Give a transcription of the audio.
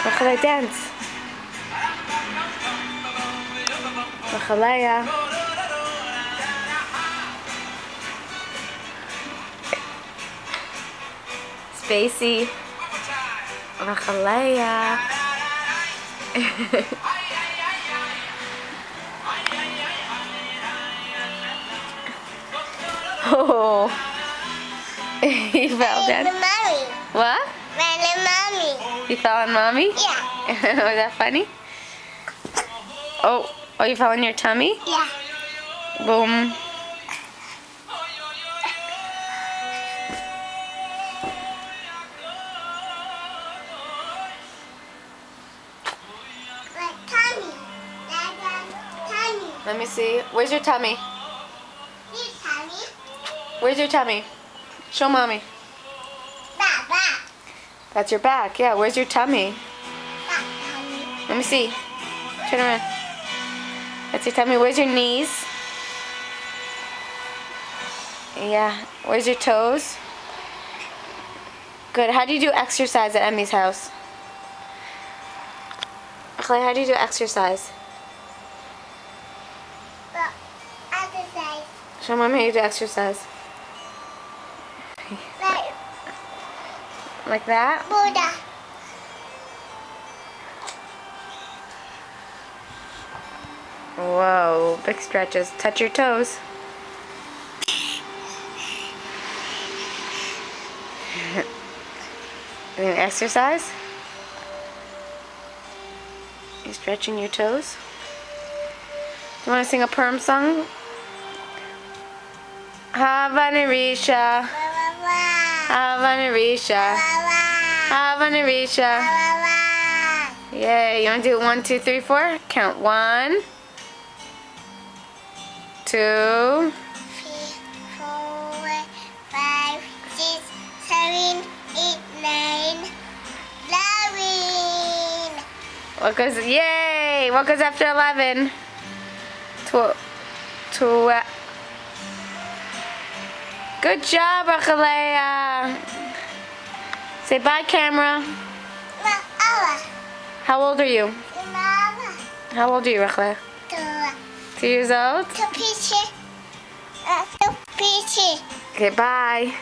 Rachalea, dance. Rachalea. Spacey. Rachalea. Oh. He fell down. Mommy. What? Mommy. You fell on mommy? Yeah. Was that funny? Oh, you fell on your tummy? Yeah. Boom. Like tummy. Tummy. Let me see. Where's your tummy? This tummy. Where's your tummy? Show mommy. Back. That's your back. Yeah, where's your tummy? Back tummy. Let me see. Turn around. That's your tummy. Where's your knees? Yeah. Where's your toes? Good. How do you do exercise at Emmy's house? Clay, how do you do exercise? Well, exercise. Show mommy how you do exercise. Like that? Buddha. Whoa, big stretches. Touch your toes. Doing exercise? You stretching your toes? Do you want to sing a perm song? Havanarisha, Havanarisha, Havanarisha. Yay, you want to do 1, 2, 3, 4? Count 1, 2, 3, 4, 5, 6, 7, 8, 9. 11. What goes, yay! What goes after 11? 12. Good job, Rachalea. Say bye, camera. How old are you? How old are you, Rachalea? 2 years old? To picture. Okay, bye.